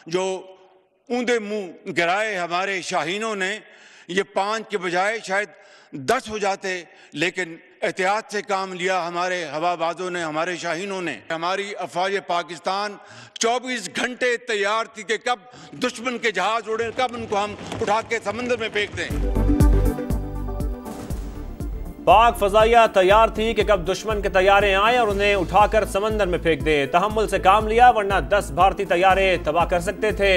जो ऊंधे मुंह गिराए हमारे शाहीनों ने, ये 5 के बजाय शायद 10 हो जाते, लेकिन एहतियात से काम लिया हमारे हवाबाजों ने, हमारे शाहीनों ने। हमारी अफवाज पाकिस्तान 24 घंटे तैयार थी कि कब दुश्मन के जहाज उड़े, कब उनको हम उठा के समंदर में फेंक दें। पाक फजाइया तैयार थी कि कब दुश्मन के तैयारे आए और उन्हें उठाकर समंदर में फेंक दे। तहम्मुल से काम लिया, वरना 10 भारतीय तैयारे तबाह कर सकते थे।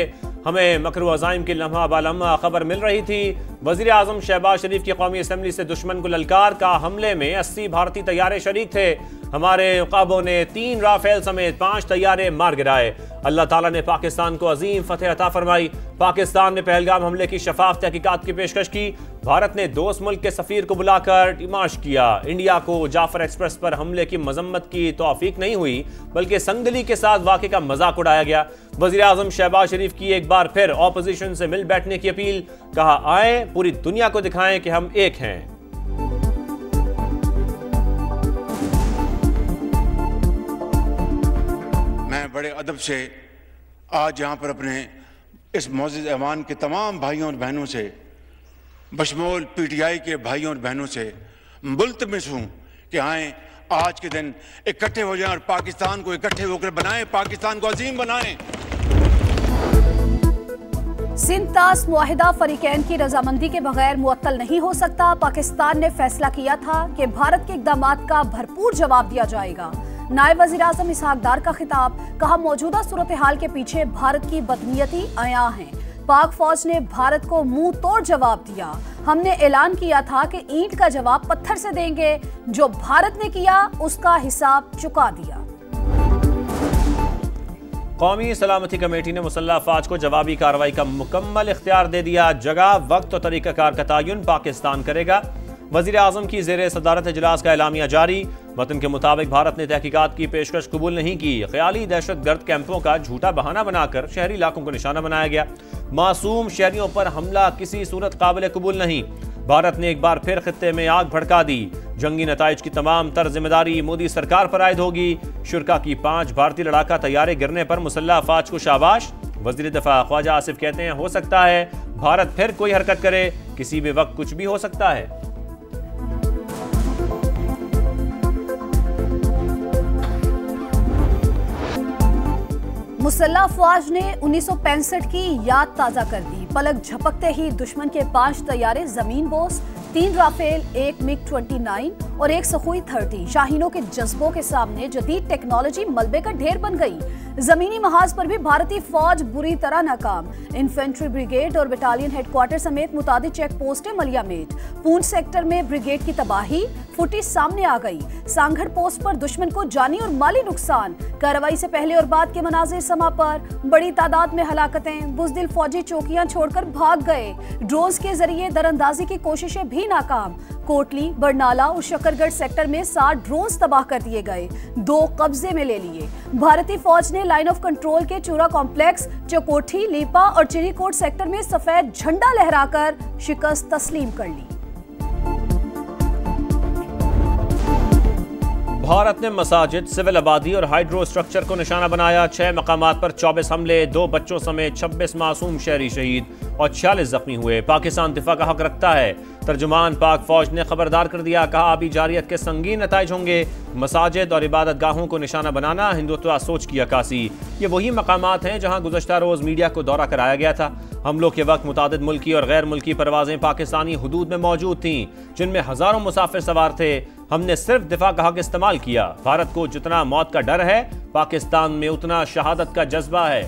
हमें मकरू अज़ाइम की लम्हा बालम्हा खबर मिल रही थी। वज़ीर आज़म शहबाज शरीफ की कौमी असम्बली से दुश्मन को ललकार का हमले में 80 भारतीय तैयारे शरीक थे। हमारे उक़ाबों ने 3 राफेल समेत 5 तैयारे मार गिराए। अल्लाह ताला ने पाकिस्तान को अजीम फतेह अता फरमाई। पाकिस्तान ने पहलगाम हमले की शफाफ तहकीकात की पेशकश की। भारत ने दोस्त मुल्क के सफीर को बुलाकर डिमाश किया। इंडिया को जाफर एक्सप्रेस पर हमले की मजम्मत की तौफीक नहीं हुई, बल्कि संगदली के साथ वाक़े का मजाक उड़ाया गया। वज़ीर आज़म शहबाज शरीफ की एक बार फिर ऑपोजिशन से मिल बैठने की अपील। कहा, आए पूरी दुनिया को दिखाएं कि हम एक हैं। मैं बड़े अदब से आज यहाँ पर अपने इस मौजूद ऐवान के तमाम भाइयों और बहनों से, बशमूल पीटीआई के भाइयों और बहनों से मुल्तमिस हूँ कि आए आज के दिन इकट्ठे हो जाएं और पाकिस्तान को इकट्ठे होकर बनाएं, पाकिस्तान को अजीम बनाएं। सिंध-तास मुआहिदा फरीकैन की रजामंदी के बगैर मुअत्तल नहीं हो सकता। पाकिस्तान ने फैसला किया था कि भारत के इक़दामात का भरपूर जवाब दिया जाएगा। नायब वज़ीर आज़म इसहाक डार का खिताब। कहा, मौजूदा सूरत हाल के पीछे भारत की बदनीयती अयां है। पाक फौज ने भारत को मुंह तोड़ जवाब दिया। हमने ऐलान किया था कि ईंट का जवाब पत्थर से देंगे। जो भारत ने किया उसका हिसाब चुका दिया। कौमी सलामती कमेटी ने मुसल्लह अफवाज को जवाबी कार्रवाई का मुकम्मल इख्तियार दे दिया। जगह, वक्त और तरीक़ाकार का तयन पाकिस्तान करेगा। वज़ीर आज़म की ज़ेरे सदारत इजलास का एलामिया जारी। मतन के मुताबिक भारत ने तहकीकात की पेशकश कबूल नहीं की। ख्याली दहशतगर्द कैंपों का झूठा बहाना बनाकर शहरी इलाकों को निशाना बनाया गया। मासूम शहरियों पर हमला किसी सूरत काबिल कबूल नहीं। भारत ने एक बार फिर खित्ते में आग भड़का दी। जंगी नताइज की तमाम तर जिम्मेदारी मोदी सरकार पर आयद होगी। शुरका की 5 भारतीय लड़ाका तैयारे गिरने पर मुसल्लह अफवाज को शाबाश। वज़ीर दफ़ा ख्वाजा आसिफ कहते हैं, हो सकता है भारत फिर कोई हरकत करे, किसी भी वक्त कुछ भी हो सकता है। मुसल्लह अफवाज ने 1965 की याद ताज़ा कर दी। पलक झपकते ही दुश्मन के 5 तैयारे जमीन बोस, 3 राफेल, 1 मिग-29 और 1 सुखोई 30 शाहीनों के जज्बों के सामने जदीद टेक्नोलॉजी मलबे का ढेर बन गई। जमीनी महाज पर भी भारतीय फौज बुरी तरह नाकाम। इन्फेंट्री ब्रिगेड और बटालियन हेडक्वार्टर समेत मुतादिद चेक पोस्टें मलियामेट। पूंछ सेक्टर में ब्रिगेड की तबाही, फुटेज सामने आ गई। सांगढ़ पोस्ट पर दुश्मन को जानी और माली नुकसान। कार्रवाई से पहले और बाद के मनाजिर समा पर बड़ी तादाद में हलाकतें। बुजदिल फौजी चौकियां छोड़कर भाग गए। ड्रोन्स के जरिए दरअंदाजी की कोशिशें भी नाकाम। कोटली, बरनाला और शकरगढ़ सेक्टर में 60 ड्रोन्स तबाह कर दिए गए, 2 कब्जे में ले लिए। भारतीय फौज ने लाइन ऑफ कंट्रोल के चूरा कॉम्प्लेक्स, चकोठी, लीपा और चिरीकोट सेक्टर में सफेद झंडा लहराकर शिकस्त तस्लीम कर ली। भारत ने मसाजिद, सिविल आबादी और हाइड्रो स्ट्रक्चर को निशाना बनाया। 6 मकामात पर 24 हमले, 2 बच्चों समेत 26 मासूम शहरी शहीद और 46 जख्मी हुए। पाकिस्तान दिफा का हक रखता है। तर्जुमान पाक फौज ने खबरदार कर दिया। कहा, आबी जारियत के संगीन नताइज होंगे। मसाजिद और इबादत गाहों को निशाना बनाना हिंदुत्व सोच की अक्कासी। ये वही मकामात हैं जहाँ गुज़श्ता रोज़ मीडिया को दौरा कराया गया था। हमलों के वक्त मुतादिद मुल्की और गैर मुल्की परवाजें पाकिस्तानी हुदूद में मौजूद थीं, जिनमें हज़ारों मुसाफिर सवार थे। हमने सिर्फ दिफा का हक इस्तेमाल किया। भारत को जितना मौत का डर है, पाकिस्तान में उतना शहादत का जज्बा है।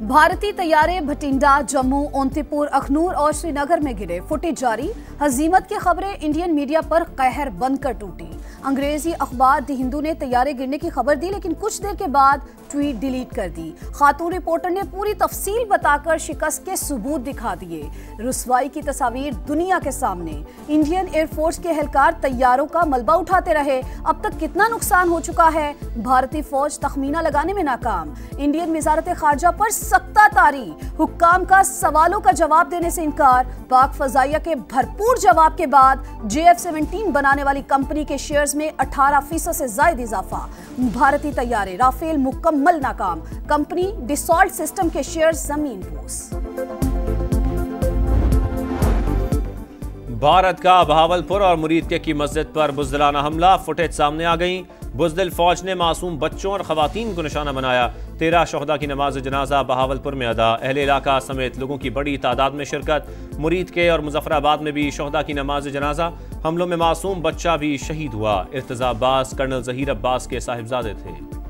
भारतीय तैयारे भटिंडा, जम्मू, ओंतीपुर, अखनूर और श्रीनगर में गिरे। फुटेज जारी। हजीमत की खबरें इंडियन मीडिया पर कहर बनकर टूटी। अंग्रेजी अखबार द हिंदू ने तैयारे गिरने की खबर दी, लेकिन कुछ देर के बाद ट्वीट डिलीट कर दी। खातून रिपोर्टर ने पूरी तफसील बताकर शिकस्त के सबूत दिखा दिए। रुसवाई की तस्वीर दुनिया के सामने। इंडियन एयरफोर्स के एहलकार तैयारों का मलबा उठाते रहे। अब तक कितना नुकसान हो चुका है, भारतीय फौज तखमीना लगाने में नाकाम। इंडियन वजारत खारजा पर सख्त कुत्ता तारी, हुक्काम का सवालों का जवाब देने से इनकार। पाक फजाइया के भरपूर जवाब के बाद JF-17 बनाने वाली कंपनी के शेयर्स में 18% से ज्यादा इजाफा। भारतीय तैयारे राफेल मुकम्मल नाकाम, कंपनी डिसॉल्ट सिस्टम के शेयर्स जमीन बोस। भारत का बहावलपुर और मुरीद की मस्जिद पर बुज़दिलाना हमला, फुटेज सामने आ गई। बुज़दिल फौज ने मासूम बच्चों और खवातीन को निशाना बनाया। 13 शोहदा की नमाज जनाजा बहावलपुर में अदा, अहले इलाका समेत लोगों की बड़ी तादाद में शिरकत। मुरीद के और मुजफ्फराबाद में भी शोहदा की नमाज जनाजा, हमलों में मासूम बच्चा भी शहीद हुआ। इर्तज़ा अब्बास कर्नल ज़हीर अब्बास के साहिबजादे थे।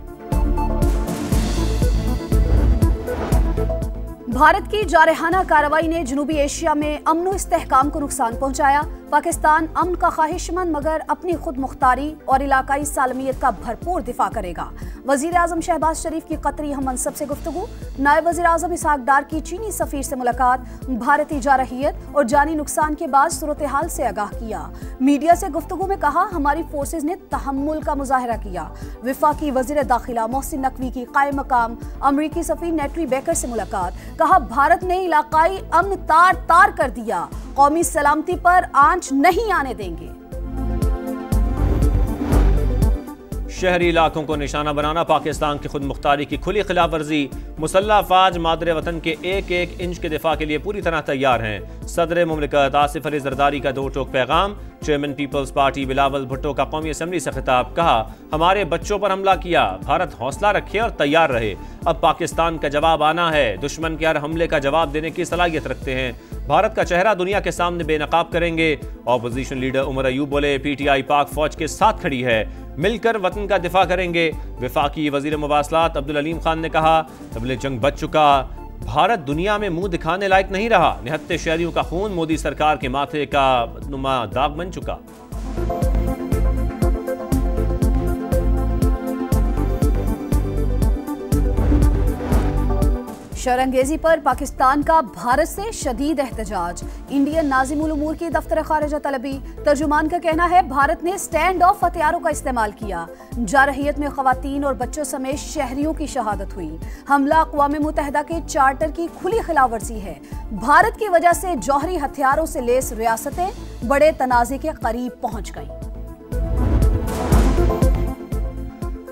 भारत की जारहाना कार्रवाई ने जनूबी एशिया में अमन व इस्तेहकाम को नुकसान पहुंचाया। पाकिस्तान अमन का ख्वाहिशमंद मगर अपनी खुद मुख्तारी और इलाकाई सालमियत का भरपूर दिफा करेगा। वजीर आजम शहबाज शरीफ की कतरी हम मनसब से गुफ्तगू, नायब वजीर आजम इसहाक डार की चीनी सफीर से मुलाकात, भारतीय जारहियत और जानी नुकसान के बाद सूरत हाल से आगाह किया। मीडिया से गुफ्तगू में कहा, हमारी फोर्सेज ने तहम्मुल का मुजाहरा किया। वफाकी वजीर दाखिला मोहसिन नकवी की कायम मकाम अमरीकी सफीर नेटरी बेकर से मुलाकात, कहा भारत ने इलाकाई अमन तार तार कर दिया, कौमी सलामती पर आंच नहीं आने देंगे। शहरी इलाकों को निशाना बनाना पाकिस्तान की खुद मुख्तारी की खुली खिलाफ वर्जी। मुसल्लह अफवाज मादरे वतन के एक एक इंच के दिफा के लिए पूरी तरह तैयार हैं। सदर मुमलिकत आसिफ अली जरदारी का दो टोक पैगाम। Chairman People's Party Bilawal Bhutto का कौमी असम्बली से खिताब, कहा हमारे बच्चों पर हमला किया, भारत हौसला रखे और तैयार रहे। अब पाकिस्तान का जवाब आना है, दुश्मन के हर हमले का जवाब देने की सलाहियत रखते हैं। भारत का चेहरा दुनिया के सामने बेनकाब करेंगे। ऑपोजिशन लीडर उमर अयूब बोले, PTI पाक फौज के साथ खड़ी है, मिलकर वतन का दिफा करेंगे। वफाकी वजीर मुवासलात अब्दुल अलीम खान ने कहा, तबले जंग बच चुका, भारत दुनिया में मुंह दिखाने लायक नहीं रहा। निहत्ते शहरियों का खून मोदी सरकार के माथे का नुमा दाग बन चुका। शरंगेजी पर पाकिस्तान का भारत से शदीद एहतजाज। इंडियन नाज़िम उल उमूर की दफ्तर खारिजा तलबी, तर्जुमान का कहना है भारत ने स्टैंड ऑफ हथियारों का इस्तेमाल किया। जारहियत में खवातीन और बच्चों समेत शहरियों की शहादत हुई। हमला अक़वाम मुत्तहिदा के चार्टर की खुली खिलाफवर्जी है। भारत की वजह से जौहरी हथियारों से लेस रियासतें बड़े तनाज़े के करीब पहुंच गईं।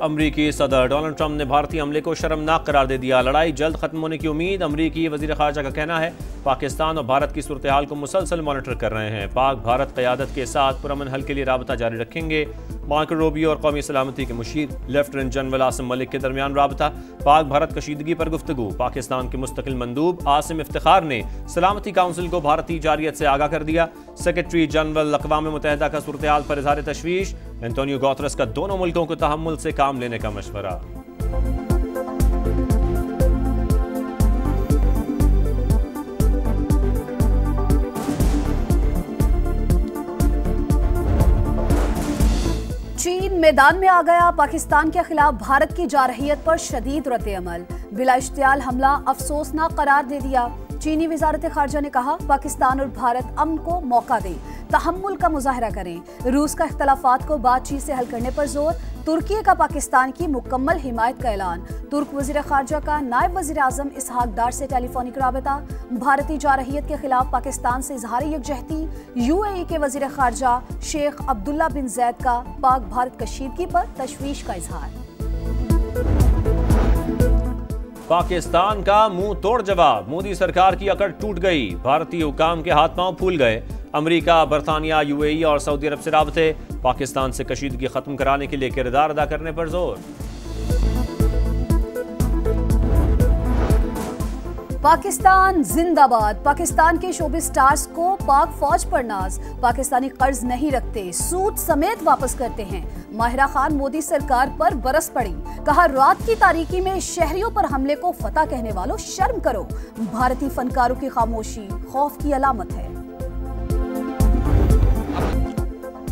अमरीकी सदर डोनाल्ड ट्रंप ने भारतीय हमले को शर्मनाक करार दे दिया। लड़ाई जल्द खत्म होने की उम्मीद। अमरीकी वजीर खारजा का कहना है पाकिस्तान और भारत की सूरत हाल को मुसलसल मॉनिटर कर रहे हैं। पाक भारत क़यादत के साथ पुरअमन हल के लिए राबता जारी रखेंगे। मार्को रूबियो और कौमी सलामती के मुशीर लेफ्टिनेंट जनरल आसिम मलिक के दरमियान राबता। पाक भारत कशीदगी पर गुफ्तगू। पाकिस्तान के मुस्तकिल मंदूब आसिम इफ्तिखार ने सलामती काउंसिल को भारतीय जारियत से आगाह कर दिया। सेक्रेटरी जनरल अक़वाम मुत्तहिदा का सूरत हाल पर इज़हार तशवीश। एंटोनियो गुतेरेस का दोनों मुल्कों को तहम्मुल से काम लेने का मशवरा। चीन मैदान में आ गया। पाकिस्तान के खिलाफ भारत की जारहियत पर शदीद रद्द-ए-अमल। बिला इश्तियाल हमला अफसोसनाक करार दे दिया। चीनी वजारत खारजा ने कहा पाकिस्तान और भारत अमन को मौका दें, तहम्मुल का मुजाहरा करें। रूस का इख्तलाफात को बातचीत से हल करने पर जोर। तुर्की का पाकिस्तान की मुकम्मल हिमायत का ऐलान। तुर्क वजीर खारजा का नायब वजीर आजम इसहाक डार से टेलीफोनिक राबता। भारतीय जारहियत के खिलाफ पाकिस्तान से इजहार यकजहती। UAE के वजीर खारजा शेख अब्दुल्ला बिन जैद का पाक भारत कशीदगी पर तशवीश का इजहार। पाकिस्तान का मुंह तोड़ जवाब। मोदी सरकार की अकड़ टूट गई। भारतीय हुकाम के हाथ पांव फूल गए। अमेरिका, बरतानिया, UAE और सऊदी अरब से राबते। पाकिस्तान से कशीदगी खत्म कराने के लिए किरदार अदा करने पर जोर। पाकिस्तान जिंदाबाद। पाकिस्तान के शोबिस स्टार्स को पाक फौज पर नाज। पाकिस्तानी कर्ज नहीं रखते, सूद समेत वापस करते हैं। माहिरा खान मोदी सरकार पर बरस पड़ी। कहा रात की तारीकी में शहरियों पर हमले को फतह कहने वालों शर्म करो। भारतीय फनकारों की खामोशी खौफ की अलामत है।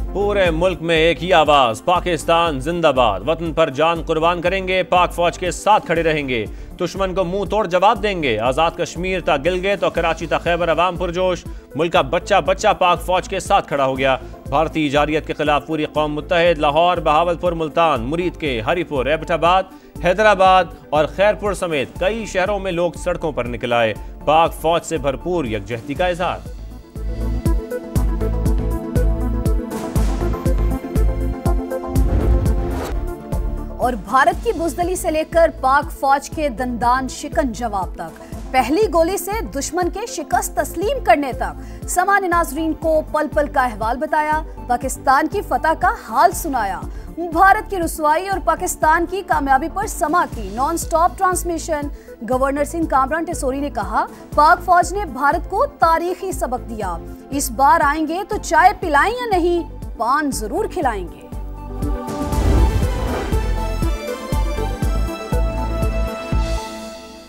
पूरे मुल्क में एक ही आवाज, पाकिस्तान जिंदाबाद। वतन पर जान कुर्बान करेंगे, पाक फौज के साथ खड़े रहेंगे, दुश्मन को मुंह तोड़ जवाब देंगे। आजाद कश्मीर तक गिलगित और कराची तक खैबर अवाम पुरजोश। मुल्क का बच्चा बच्चा पाक फौज के साथ खड़ा हो गया। भारतीय जारियत के खिलाफ पूरी कौम मुत्तहिद। लाहौर, बहावलपुर, मुल्तान, मुरीद के हरीपुर, एबटाबाद, हैदराबाद और खैरपुर समेत कई शहरों में लोग सड़कों पर निकल आए। पाक फौज से भरपूर यकजहती का इजहार। और भारत की बुजदली से लेकर पाक फौज के दंदान शिकन जवाब तक, पहली गोली से दुश्मन के शिकस्त तस्लीम करने तक सामान्य नाजरीन को पल पल का अहवाल बताया। पाकिस्तान की फतह का हाल सुनाया। भारत की रुसवाई और पाकिस्तान की कामयाबी पर समा की non stop transmission. Governor Singh Kamran Tessori ने कहा, पाक फौज ने भारत को तारीखी सबक दिया। इस बार आएंगे तो चाय पिलाएं या नहीं, पान जरूर खिलाएंगे।